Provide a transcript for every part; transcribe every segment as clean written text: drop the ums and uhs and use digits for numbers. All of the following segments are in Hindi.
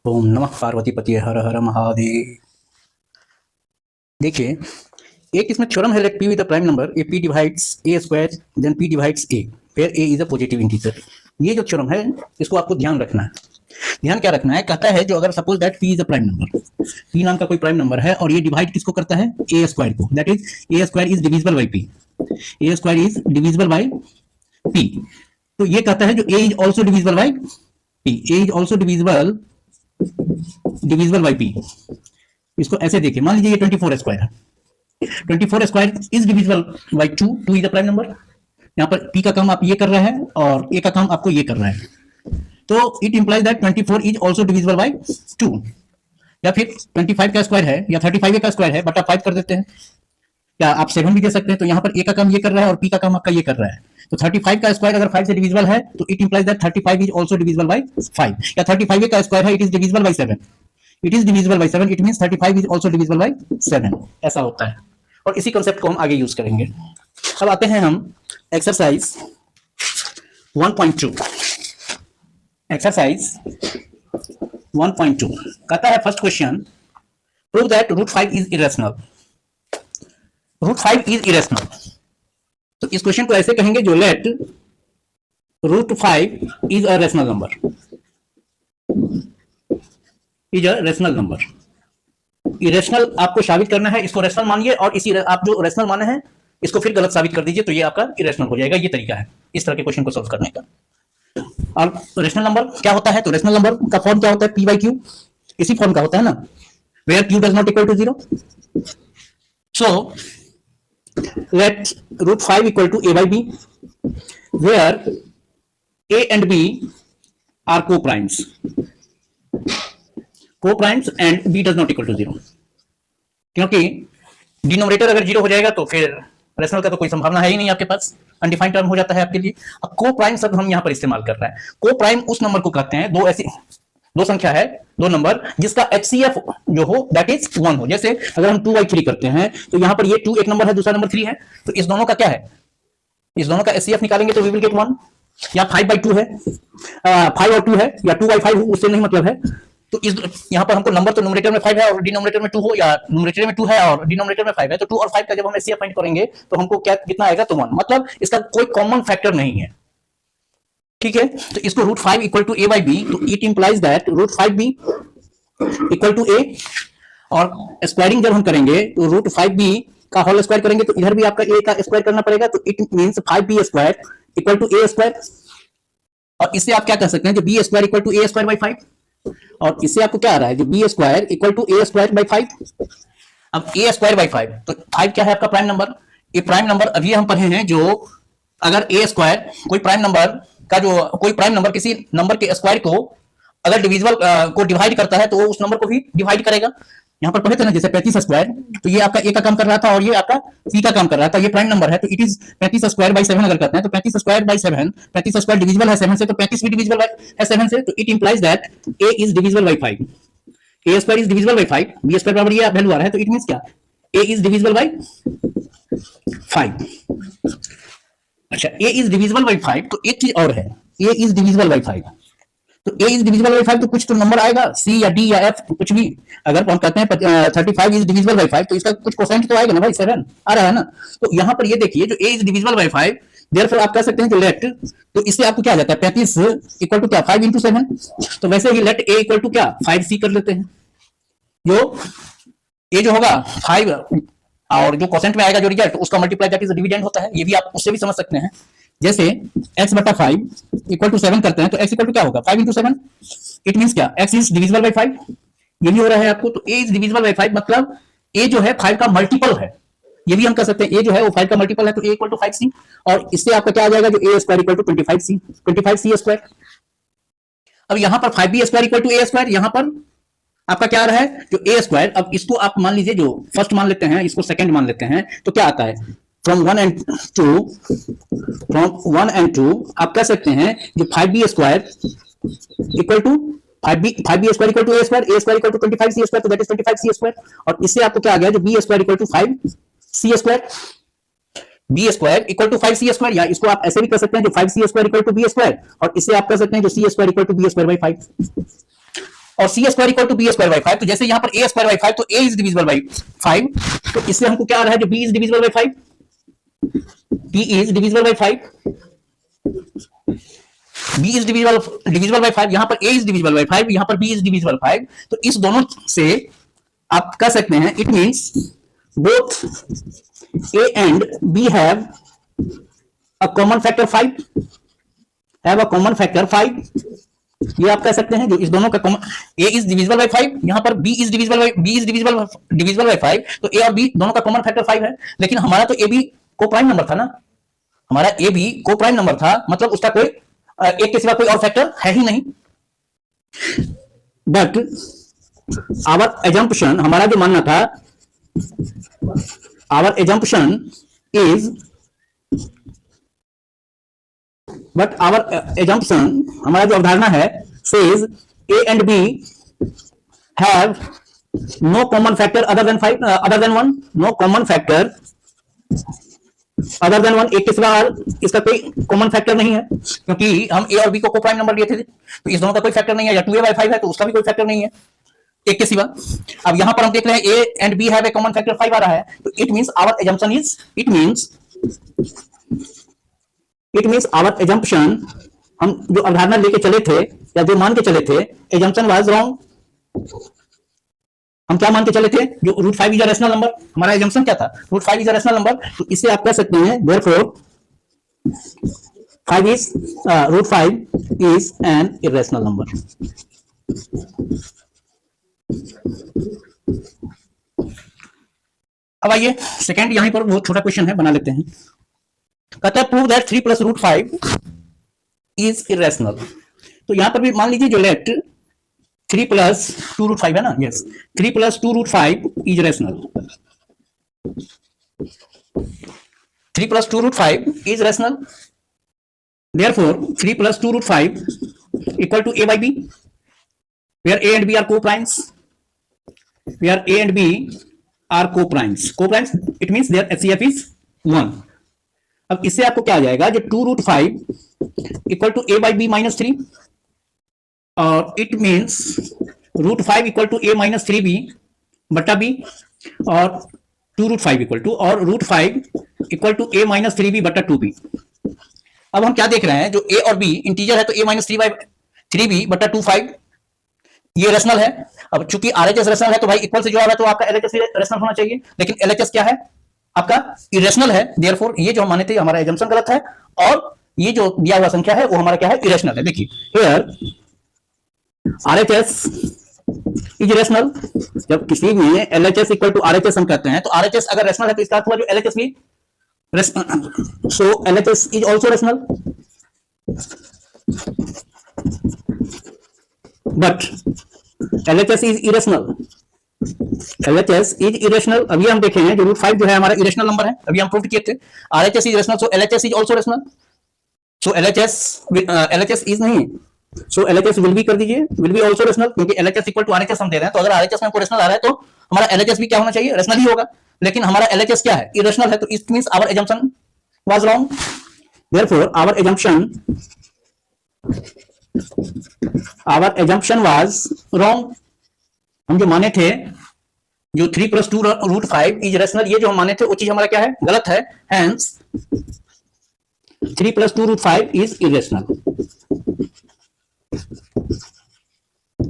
ओम नमः पार्वती पति हर हर महादेव। देखिए, एक इसमें थ्योरम है, let p with a prime number a p divides a square then p divides a where a is a positive integer. ये जो थ्योरम है इसको आपको ध्यान रखना है। ध्यान क्या रखना है, कहता है जो अगर suppose that p is a prime number, p नाम का कोई प्राइम नंबर है और ये डिवाइड किसको करता है, a स्क्वायर को, that is a square is divisible by p, a square is divisible by p। तो ये कहता है जो a is also divisible by p, a is also divisible by p। इसको ऐसे देखिए, मान लीजिए ये 24 स्क्वायर है, 24 square is divisible by 2, 2 is the prime number. यहाँ पर p का काम आप ये कर रहे हैं और a का काम आपको ये कर रहा है, तो it implies that 24 is also divisible by 2। या फिर 25 का स्क्वायर है या 35 का स्क्वायर है बटा 5 कर देते हैं, या आप 7 भी दे सकते हैं। तो यहाँ पर a का काम ये कर रहा है और p का काम आपका ये कर रहा है। तो 35 का स्क्वायर अगर 5 से डिविजिबल है तो it implies that 35 is also divisible by 5, या 35 का स्क्वायर है, it is divisible by 7, it is divisible by 7, it means 35 is also divisible by 7। ऐसा होता है और इसी कांसेप्ट को हम आगे यूज करेंगे। अब आते हैं हम एक्सरसाइज 1.2। एक्सरसाइज 1.2 कहता है first question, prove that root 5 is irrational. Root 5 is irrational, तो इस क्वेश्चन को ऐसे कहेंगे जो let root 5 is a rational number, is a rational number. Irrational आपको साबित करना है, इसको रेशनल मानिए और इसी आप जो रेशनल माने हैं इसको फिर गलत साबित कर दीजिए, तो ये आपका इरेशनल हो जाएगा। ये तरीका है इस तरह के क्वेश्चन को सॉल्व करने का। और रेशनल नंबर क्या होता है, तो रेशनल नंबर का फॉर्म क्या होता है, p बाई क्यू, इसी फॉर्म का होता है ना, where q does not equal to 0। So let root 5 equal to a by b, where a and b are coprimes and b does not equal to 0। क्योंकि डिनोमिनेटर अगर 0 हो जाएगा तो फिर रेशनल का तो कोई संभावना है ही नहीं आपके पास, अनडिफाइंड टर्म हो जाता है आपके लिए। अब को प्राइम शब्द हम यहाँ पर इस्तेमाल कर रहे हैं। को प्राइम उस नंबर को कहते हैं, दो ऐसी दो संख्या है, दो नंबर जिसका HCF जो हो दैट इज 1 हो। जैसे अगर हम 2/3 करते हैं तो यहाँ पर ये 2 एक नंबर है, दूसरा नंबर 3 है, तो इस दोनों का क्या है, इस दोनों का HCF निकालेंगे तो वी विल गेट 1। या 5/2 है, 5 और 2 है, या 2/5 हो, उससे नहीं मतलब है। तो इस यहाँ पर हमको नंबर तो न्यूमरेटर में 5 है और डिनोमिनेटर में 2 हो, या न्यूमरेटर में 2 है और डिनोमिनेटर में 5 है, तो 2 और 5 का जब हम HCF फाइंड करेंगे तो हमको क्या कितना आएगा, तो 1। मतलब इसका कोई कॉमन फैक्टर नहीं है, ठीक है। तो इसको root 5 equal to a by B, तो it implies that root 5b equal to a। और स्क्वायरिंग जब हम करेंगे तो रूट 5b का होल स्क्वायर करेंगे तो इधर भी आपका a का स्क्वायर करना पड़ेगा, तो it means 5b square equal to a square. और इससे आप क्या कर सकते हैं, जो b square equal to a square by 5, और इससे आपको क्या आ रहा है, जो b square equal to a square by 5। अब a स्क्वायर बाई 5, तो 5 क्या है आपका प्राइम नंबर। ये प्राइम नंबर अभी हम पढ़े हैं, जो अगर a स्क्वायर कोई प्राइम नंबर का, जो कोई प्राइम नंबर किसी नंबर के स्क्वायर को अगर डिविजिबल को डिवाइड करता है तो वो उस नंबर को भी डिवाइड करेगा। यहाँ पर पढ़े थे ना, जैसे 35 स्क्वायर, तो ये आपका a का काम कर रहा था और ये आपका c का काम कर रहा था। ये प्राइम नंबर है तो इट इज 35 स्क्वायर बाई 7 अगर करते हैं तो 35 स्क्वायर बाई 7, 35 स्क्वायर डिविजिबल है 7 से, तो 35 भी डिविजिबल है 7 से, तो it implies that a is divisible by 5, a square is divisible by 5, b square बराबर ये वैल्यू आ रहा है, तो इट मींस क्या, a इज डिविजिबल बाई 5। अच्छा, a इज डिविजिबल बाई 5, तो एक चीज और है, a इज डिविजिबल बाई 5, तो a इज डिविजिबल बाई 5 तो कुछ तो नंबर आएगा, c या d या f कुछ भी। अगर हम कहते हैं 35 इज डिविजिबल बाई 5 तो इसका कुछ कोसेंट तो आएगा ना भाई, 7 आ रहा है ना। तो यहाँ पर ये देखिए, जो a is divisible by 5, therefore आप कह सकते हैं जो लेट, तो इससे आपको क्या आ जाता है, 35 इक्वल टू क्या, 5 इंटू 7। तो वैसे ही लेट a इक्वल टू क्या, 5c कर लेते हैं। जो a जो होगा 5 और जो कोसेंट में आएगा जो रिजल्ट, उसका मल्टीप्लाई दैट इज डिविडेंड होता है। ये भी आप उससे भी समझ सकते हैं, जैसे x बटा 5 इक्वल टू 7 करते हैं तो x इक्वल टू क्या होगा, 5 इंटू 7। इट मींस क्या, x इज डिविजिबल बाई 5, ये भी हो रहा है आपको। तो a इज डिविजिबल बाई 5 मतलब a जो है 5 का मल्टीपल है, ये भी हम कर सकते हैं, a जो है वो 5 का मल्टीपल है, तो a इक्वल टू 5c। और इससे आपका क्या आ जाएगा, जो a square equal to 25c square. अब यहाँ पर 5b square equal to a square, यहाँ पर आपका क्या आ रहा है, जो a स्क्वायर। अब इसको आप मान लीजिए, जो फर्स्ट मान लेते हैं इसको सेकंड मान लेते हैं, तो क्या आता है, फ्रॉम 1 एंड 2 आप कह सकते हैं जो 5b square equal to 5b square equal to a square equal to 25c square, तो दैट इज 25c स्क्वायर। और इससे आपको क्या आ गया, जो b square equal to 5c square, b square equal to 5c square. या इसको आप ऐसे भी कर सकते हैं, जो 5c square equal to b square, और इससे आप कर सकते हैं जो c square equal to b square by 5। और C square equal to B square by 5, तो जैसे यहां पर ए स्क्वायर बाई 5 तो ए इज डिविजिबल बाई 5, तो इससे हमको क्या आ रहा है जो b is divisible by 5, b is divisible by 5, b is divisible by 5, यहां पर ए इज डिविजिबल बाई 5, यहां पर बी इज डिविजिबल 5, तो इस दोनों से आप कह सकते हैं it means both a and b have a common factor 5, have a common factor 5, ये आप कह सकते हैं जो इस दोनों का common, A is divisible by 5, यहां पर बी इज डिविजिबल बाई 5, तो ए और बी दोनों का कॉमन फैक्टर 5 है, लेकिन हमारा तो ए बी को प्राइम नंबर था ना, हमारा ए बी को प्राइम नंबर था, मतलब उसका कोई एक के सिवा कोई और फैक्टर है ही नहीं। बट आवर एजम्पशन, हमारा जो मानना था, our assumption is, but our assumption, हमारा जो अवधारणा है, says a and b have no common factor other than 5, other than 1, no common factor other than 1, एक के सिवा इसका कोई कॉमन फैक्टर नहीं है, क्योंकि हम ए और बी को प्राइम नंबर लिए थे, तो इस दोनों का कोई फैक्टर नहीं है, या 2a/5 है तो उसका भी कोई फैक्टर नहीं है एक के सिवा। अब यहां पर हम देख रहे हैं a and b have a common factor 5 आ रहा है, तो it means our assumption is, it means our assumption, हम जो अवधारणा लेके चले थे या जो मान के चले थे, एजम्पशन वाज रॉन्ग। हम क्या मान के चले थे, जो √5 इज अ रैशनल नंबर, हमारा एजम्पशन क्या था, √5 इज अ रैशनल नंबर, तो इससे आप कह सकते हैं therefore 5 is √5 is an irrational number. अब आइए सेकंड, यहां पर बहुत छोटा क्वेश्चन है, बना लेते हैं। कहता है प्रूव दैट 3 + √5 इज इरेशनल। तो यहां पर भी मान लीजिए जो लेट 3 + 2√5 है ना, yes, 3 + 2√5 is rational, 3 + 2√5 is rational, therefore 3 + 2√5 equal to a/b, where a and b are co-primes, where a and b are co-primes, it means their HCF is 1। अब इससे आपको क्या आ जाएगा, जो 2√5 equal to a/b - 3, और it means √5 equal to a - 3b बटा b, और 2√5 equal to, और √5 equal to a - 3b बटा 2b। अब हम क्या देख रहे हैं, जो a और b इंटीजर है, तो a - 3b बटा 25 ये रेशनल है। अब चूंकि RHS रेशनल है तो भाई इक्वल से जो आ रहा है तो आपका LHS रेशनल होना चाहिए, लेकिन LHS क्या है, आपका इरेशनल है, देयरफॉर ये जो हम माने थे हमारा एजम्पशन गलत है, और ये जो दिया हुआ संख्या है वो हमारा क्या है, इरेशनल है। देखिए हियर RHS इज रेशनल, जब किसी में LHS इक्वल टू RHS हम कहते हैं, तो RHS अगर रेशनल है तो इसका अर्थ हुआ जो LHS भी, so LHS is also rational, but LHS is irrational, LHS is irrational। अभी हम देखेंगे जो √5 जो है हमारा इरेशनल नंबर है, अभी हम प्रूव किए थे, RHS is rational, so LHS is also rational, so LHS is नहीं, so LHS will be कर दीजिए, will be also rational, क्योंकि LHS इक्वल टू RHS हम दे रहे हैं, तो अगर RHS में हमको रेशनल आ रहा है तो हमारा LHS भी क्या होना चाहिए, रेशनल ही होगा, लेकिन हमारा LHS क्या है, इरेशनल है, तो it means our assumption was wrong, therefore our assumption was wrong. हम जो माने थे जो 3 + 2√5 इज रेशनल, ये जो हम माने थे वो चीज हमारा क्या है, गलत है, हेंस 3 + 2√5 इज इरेशनल।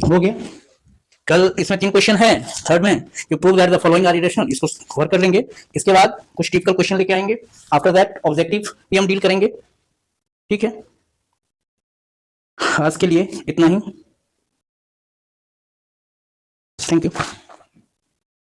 हो गया। कल इसमें 3 क्वेश्चन है, थर्ड में you prove that the following are irrational, इसको कवर कर लेंगे, इसके बाद कुछ टिपिकल क्वेश्चन लेके आएंगे, आफ्टर दैट ऑब्जेक्टिव भी हम डील करेंगे, ठीक है। आज के लिए इतना ही, थैंक यू।